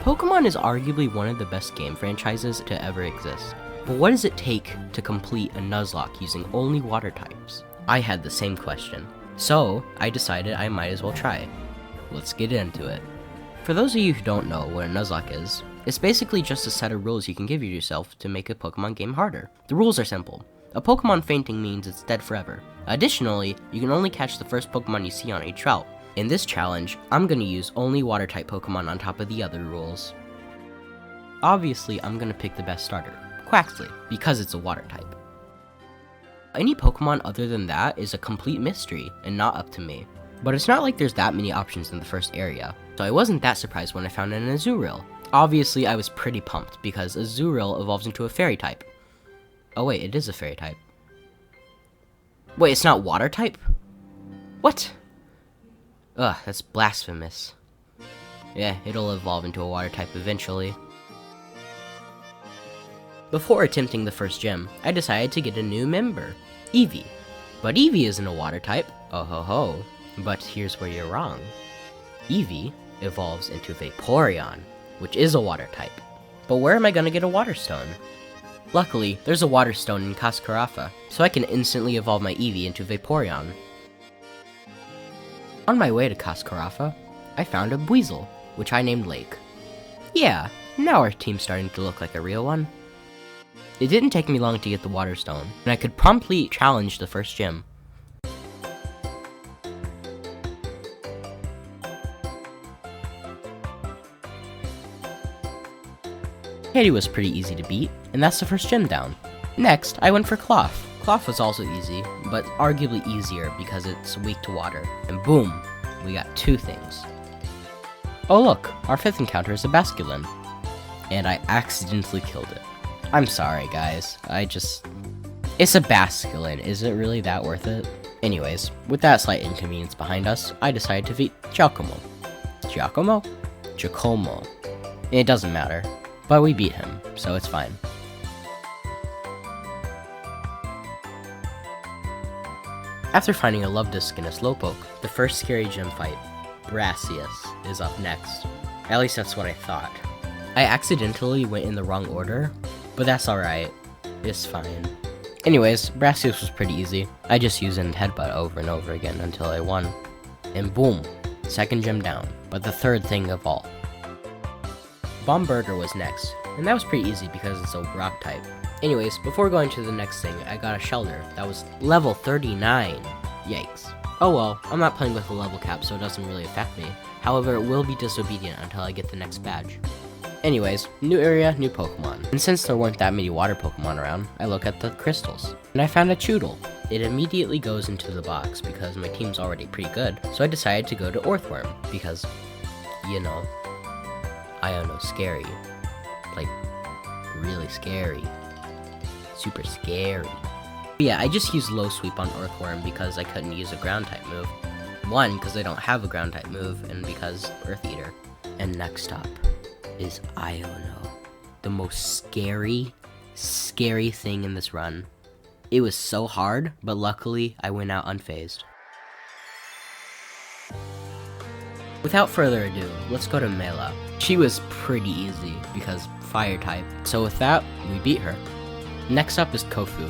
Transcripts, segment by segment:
Pokemon is arguably one of the best game franchises to ever exist. But what does it take to complete a Nuzlocke using only water types? I had the same question. So, I decided I might as well try. Let's get into it. For those of you who don't know what a Nuzlocke is, it's basically just a set of rules you can give yourself to make a Pokemon game harder. The rules are simple. A Pokemon fainting means it's dead forever. Additionally, you can only catch the first Pokemon you see on each route. In this challenge, I'm going to use only water-type Pokemon on top of the other rules. Obviously, I'm going to pick the best starter, Quaxly, because it's a water type. Any Pokemon other than that is a complete mystery and not up to me. But it's not like there's that many options in the first area, so I wasn't that surprised when I found an Azurill. Obviously, I was pretty pumped because Azurill evolves into a fairy type. Oh wait, it is a fairy type. Wait, it's not water type? What? Ugh, that's blasphemous. Yeah, it'll evolve into a water type eventually. Before attempting the first gym, I decided to get a new member, Eevee. But Eevee isn't a water type, oh ho ho. But here's where you're wrong. Eevee evolves into Vaporeon, which is a water type. But where am I gonna get a water stone? Luckily, there's a water stone in Cascarafa, so I can instantly evolve my Eevee into Vaporeon. On my way to Cascarafa, I found a Buizel, which I named Lake. Yeah, now our team's starting to look like a real one. It didn't take me long to get the water stone, and I could promptly challenge the first gym. Katie was pretty easy to beat, and that's the first gym down. Next, I went for Cloth. Cloth was also easy, but arguably easier because it's weak to water. And boom, we got two things. Oh look, our fifth encounter is a Basculin. And I accidentally killed it. I'm sorry guys, it's a Basculin, is it really that worth it? Anyways, with that slight inconvenience behind us, I decided to beat Giacomo. Giacomo? Giacomo. It doesn't matter. But we beat him, so it's fine. After finding a Love Disc in a Slowpoke, the first scary gym fight, Brassius, is up next. At least that's what I thought. I accidentally went in the wrong order, but that's alright. It's fine. Anyways, Brassius was pretty easy. I just used an headbutt over and over again until I won. And boom, second gym down, but the third thing of all. Bomberger was next, and that was pretty easy because it's a rock type. Anyways, before going to the next thing, I got a Shelter that was level 39. Yikes. Oh well, I'm not playing with a level cap, so it doesn't really affect me. However, it will be disobedient until I get the next badge. Anyways, new area, new Pokemon. And since there weren't that many water Pokemon around, I look at the crystals. And I found a Choodle. It immediately goes into the box because my team's already pretty good, so I decided to go to Earthworm because, you know, I don't know, scary. Like, really scary. Super scary. But yeah, I just used Low Sweep on Earthworm because I couldn't use a ground type move. One, because I don't have a ground type move, and because Earth Eater. And next up is Iono. The most scary thing in this run. It was so hard, but luckily I went out unfazed. Without further ado, let's go to Mela. She was pretty easy because fire type, so with that, we beat her. Next up is Kofu.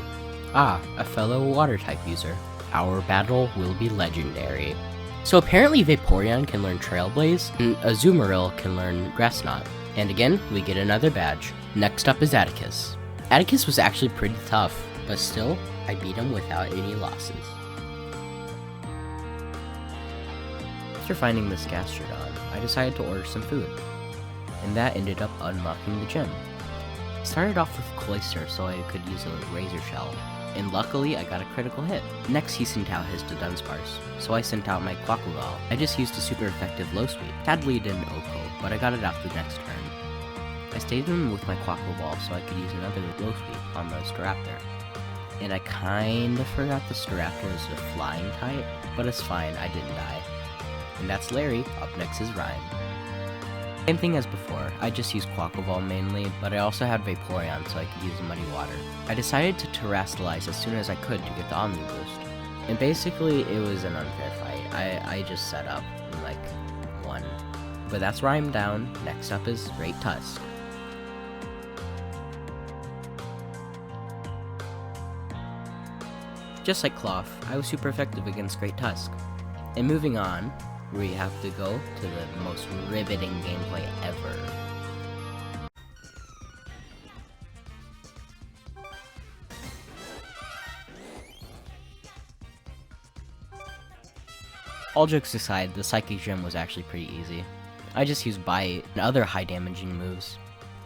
Ah, a fellow water type user. Our battle will be legendary. So apparently Vaporeon can learn Trailblaze, and Azumarill can learn Grass Knot. And again, we get another badge. Next up is Atticus. Atticus was actually pretty tough, but still, I beat him without any losses. After finding this Gastrodon, I decided to order some food, and that ended up unlocking the gym. I started off with Cloyster so I could use a Razor Shell, and luckily I got a critical hit. Next he sent out his Dunsparce, so I sent out my Quaquaval. I just used a super effective Low Sweep. Sadly it didn't Oko, but I got it out the next turn. I stayed in with my Quaquaval so I could use another Low Sweep on the Staraptor. And I kinda forgot the Staraptor is a flying type, but it's fine, I didn't die. And that's Larry. Up next is Ryan. Same thing as before, I just used Quaquaval mainly, but I also had Vaporeon so I could use Muddy Water. I decided to Terrastalize as soon as I could to get the Omni Boost. And basically, it was an unfair fight. I just set up and, like, won. But that's where I'm down. Next up is Great Tusk. Just like Cloth, I was super effective against Great Tusk. And moving on, we have to go to the most riveting gameplay ever. All jokes aside, the Psychic Gym was actually pretty easy. I just used Bite and other high damaging moves.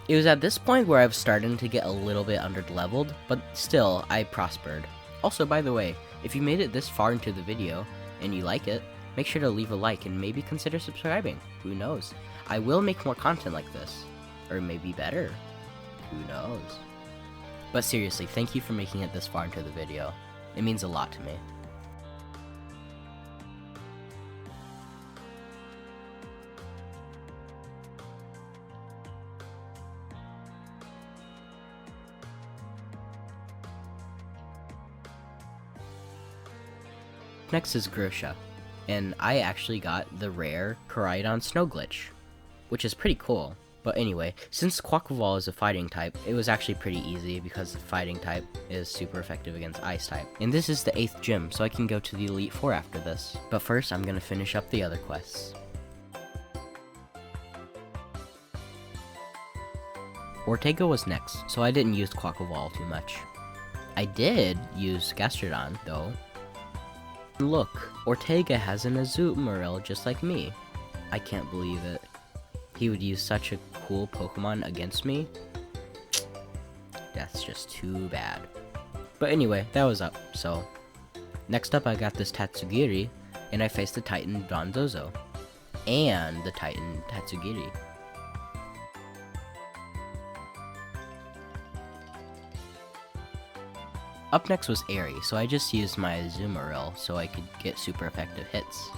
It was at this point where I was starting to get a little bit under-leveled, but still, I prospered. Also, by the way, if you made it this far into the video, and you like it, make sure to leave a like and maybe consider subscribing. Who knows? I will make more content like this. Or maybe better. Who knows? But seriously, thank you for making it this far into the video. It means a lot to me. Next is Grosha, and I actually got the rare Koraidon Snow Glitch, which is pretty cool. But anyway, since Quaquaval is a fighting type, it was actually pretty easy because the fighting type is super effective against ice type. And this is the 8th gym, so I can go to the Elite Four after this. But first, I'm gonna finish up the other quests. Ortega was next, so I didn't use Quaquaval too much. I did use Gastrodon, though. Look, Ortega has an Azumarill just like me. I can't believe it. He would use such a cool Pokemon against me. That's just too bad. But anyway, that was up, so. Next up I got this Tatsugiri, and I faced the Titan Dondozo. And the Titan Tatsugiri. Up next was Airy, so I just used my Azumarill so I could get super effective hits.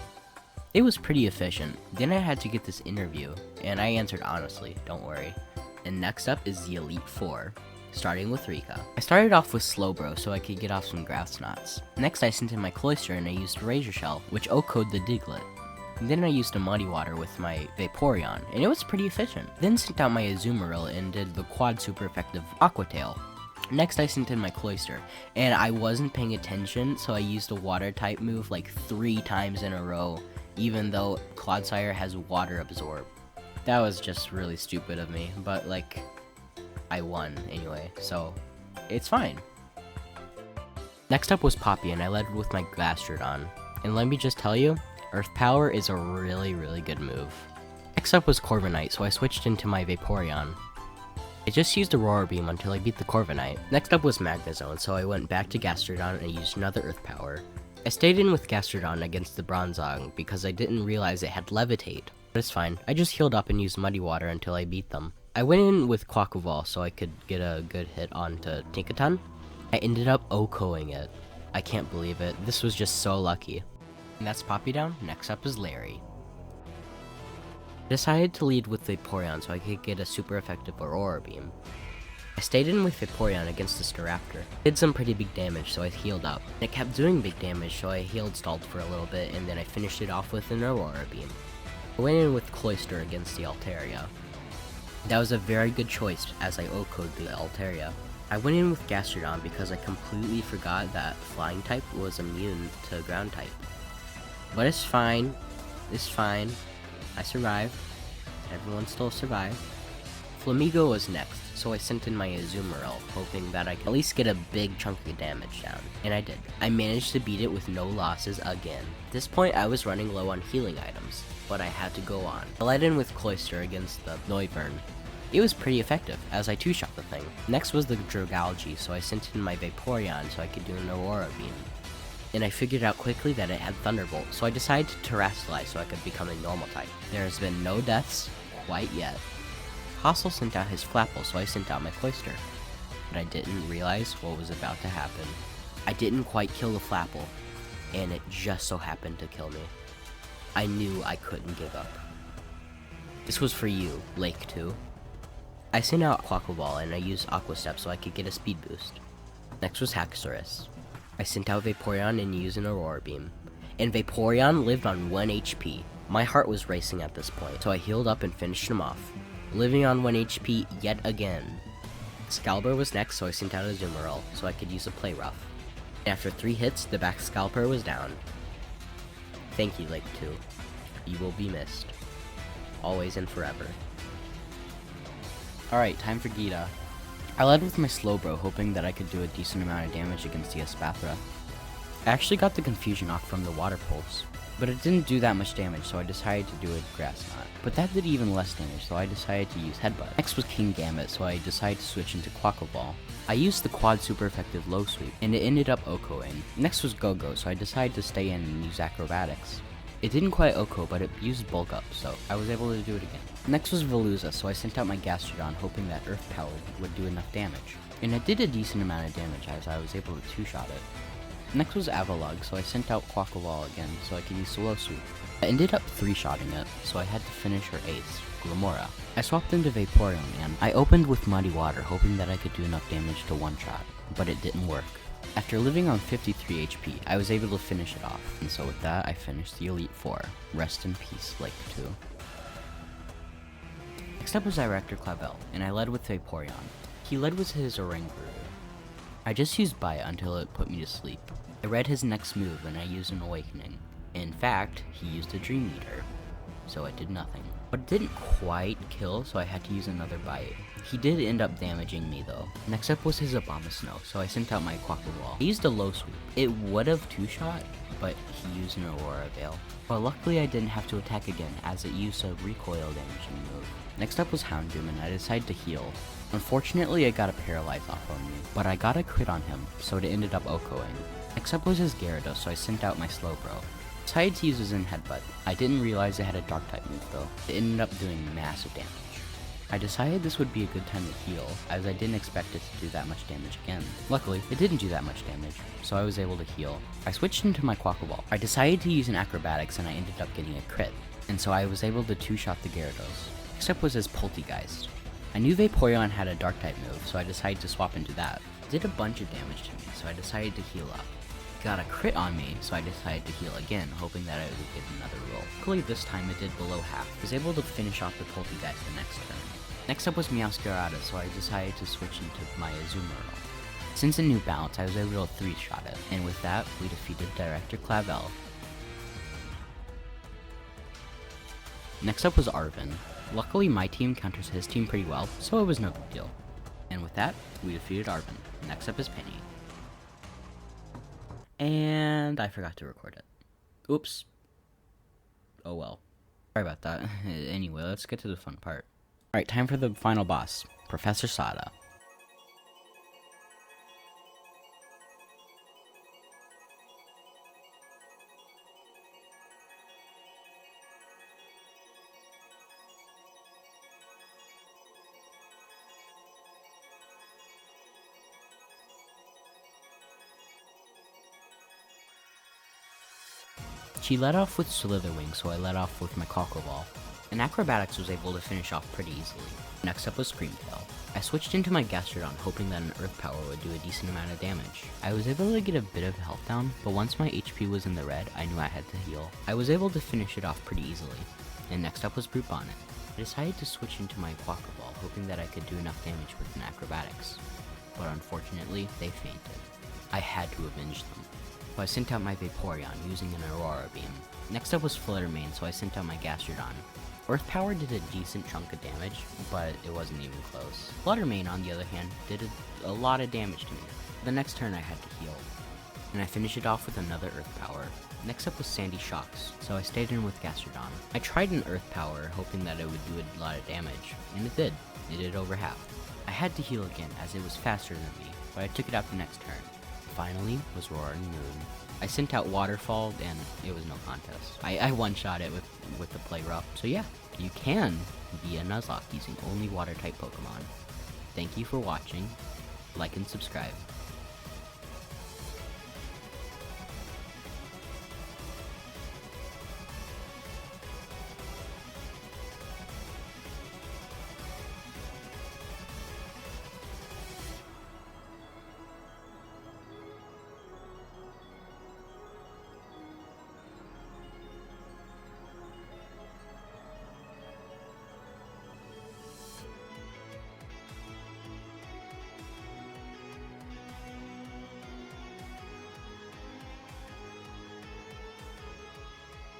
It was pretty efficient. Then I had to get this interview, and I answered honestly, don't worry. And next up is the Elite Four, starting with Rika. I started off with Slowbro so I could get off some grass knots. Next I sent in my Cloyster and I used Razor Shell, which OHKO'd the Diglett. And then I used a Muddy Water with my Vaporeon, and it was pretty efficient. Then sent out my Azumarill and did the quad super effective Aqua Tail. Next I sent in my Cloyster, and I wasn't paying attention, so I used a water type move like 3 times in a row, even though Clodsire has Water Absorb. That was just really stupid of me, but like, I won anyway, so it's fine. Next up was Poppy, and I led with my Gastrodon. And let me just tell you, Earth Power is a really good move. Next up was Corviknight, so I switched into my Vaporeon. I just used Aurora Beam until I beat the Corviknight. Next up was Magnezone, so I went back to Gastrodon and used another Earth Power. I stayed in with Gastrodon against the Bronzong because I didn't realize it had Levitate. But it's fine, I just healed up and used Muddy Water until I beat them. I went in with Quaquaval so I could get a good hit onto Tinkaton. I ended up OHKOing it. I can't believe it, this was just so lucky. And that's Poppy down, next up is Larry. I decided to lead with Vaporeon so I could get a super effective Aurora Beam. I stayed in with Vaporeon against the Staraptor. Did some pretty big damage so I healed up. It kept doing big damage so I healed stalled for a little bit and then I finished it off with an Aurora Beam. I went in with Cloyster against the Altaria. That was a very good choice as I OHKO'd the Altaria. I went in with Gastrodon because I completely forgot that Flying type was immune to Ground type. But it's fine. It's fine. I survived. Everyone still survived. Flamigo was next, so I sent in my Azumarill, hoping that I could at least get a big chunk of damage down. And I did. I managed to beat it with no losses again. At this point, I was running low on healing items, but I had to go on. I led in with Cloyster against the Noivern. It was pretty effective, as I two-shot the thing. Next was the Drogalge, so I sent in my Vaporeon so I could do an Aurora Beam. And I figured out quickly that it had Thunderbolt, so I decided to Terrasilize so I could become a normal type. There has been no deaths quite yet. Hassel sent out his Flapple, so I sent out my Cloyster. But I didn't realize what was about to happen. I didn't quite kill the Flapple, and it just so happened to kill me. I knew I couldn't give up. This was for you, Lake 2. I sent out Quaquaval and I used Aqua Step so I could get a speed boost. Next was Haxorus. I sent out Vaporeon and used an Aurora Beam. And Vaporeon lived on 1 HP. My heart was racing at this point, so I healed up and finished him off, living on 1 HP yet again. Scalper was next, so I sent out a Zoomerl so I could use a Play Rough. After 3 hits, the back Scalper was down. Thank you, Lake 2. You will be missed. Always and forever. Alright, time for Gita. I led with my Slowbro, hoping that I could do a decent amount of damage against the Espathra. I actually got the confusion off from the Water Pulse, but it didn't do that much damage, so I decided to do a Grass Knot. But that did even less damage, so I decided to use Headbutt. Next was King Gambit, so I decided to switch into Quackle Ball. I used the quad super effective low sweep, and it ended up OHKOing. Next was Go-Go, so I decided to stay in and use Acrobatics. It didn't quite OHKO, but it used Bulk Up, so I was able to do it again. Next was Veluza, so I sent out my Gastrodon hoping that Earth Power would do enough damage. And it did a decent amount of damage as I was able to two-shot it. Next was Avalugg, so I sent out Quackle Ball again so I could use the low sweep. I ended up three-shotting it, so I had to finish her ace, Glamora. I swapped into Vaporeon and I opened with Muddy Water hoping that I could do enough damage to one-shot, but it didn't work. After living on 53 HP, I was able to finish it off, and so with that I finished the Elite Four. Rest in peace, Lake 2. Next up was Director Clavel, and I led with Vaporeon. He led with his Oranguru. I just used Bite until it put me to sleep. I read his next move and I used an Awakening. In fact, he used a Dream Eater, so it did nothing. But it didn't quite kill, so I had to use another Bite. He did end up damaging me though. Next up was his Abomasnow, so I sent out my Quackle Ball. He used a low sweep. It would have two-shot, but he used an Aurora Veil. But luckily I didn't have to attack again, as it used a recoil damaging move. Next up was Houndoom, and I decided to heal. Unfortunately, I got a Paralyze off on me, but I got a crit on him, so it ended up OHKOing. Next up was his Gyarados, so I sent out my Slowbro. Decided to use his in Headbutt. I didn't realize it had a Dark-type move though. It ended up doing massive damage. I decided this would be a good time to heal, as I didn't expect it to do that much damage again. Luckily, it didn't do that much damage, so I was able to heal. I switched into my Quackle Ball. I decided to use an Acrobatics and I ended up getting a crit, and so I was able to two-shot the Gyarados. Next up was his Poltegeist. I knew Vaporeon had a Dark-type move, so I decided to swap into that. It did a bunch of damage to me, so I decided to heal up. Got a crit on me, so I decided to heal again, hoping that I would get another roll. Luckily this time it did below half. I was able to finish off the Poltegeist the next turn. Next up was Meowscarada, so I decided to switch into my Azumarill. Since a new bounce, I was able to three-shot it, and with that, we defeated Director Clavel. Next up was Arven. Luckily my team counters his team pretty well, so it was no big deal. And with that, we defeated Arven. Next up is Penny. And I forgot to record it. Oops. Oh well. Sorry about that. Anyway, let's get to the fun part. Alright, time for the final boss, Professor Sada. She led off with Slitherwing, so I led off with my Quackle Ball. And Acrobatics was able to finish off pretty easily. Next up was Screamtail. I switched into my Gastrodon hoping that an Earth Power would do a decent amount of damage. I was able to get a bit of health down, but once my HP was in the red, I knew I had to heal. I was able to finish it off pretty easily. And next up was Brute Bonnet. I decided to switch into my Quackle Ball, hoping that I could do enough damage with an Acrobatics. But unfortunately, they fainted. I had to avenge them. So I sent out my Vaporeon using an Aurora Beam. Next up was Fluttermane, so I sent out my Gastrodon. Earth Power did a decent chunk of damage, but it wasn't even close. Fluttermane, on the other hand, did a lot of damage to me. The next turn I had to heal, and I finished it off with another Earth Power. Next up was Sandy Shocks, so I stayed in with Gastrodon. I tried an Earth Power, hoping that it would do a lot of damage, and it did. It did over half. I had to heal again, as it was faster than me, but I took it out the next turn. Finally was Roaring Moon. I sent out Waterfall and it was no contest. I one-shot it with the Play Rough. So yeah, you can be a Nuzlocke using only water type Pokemon. Thank you for watching, like and subscribe.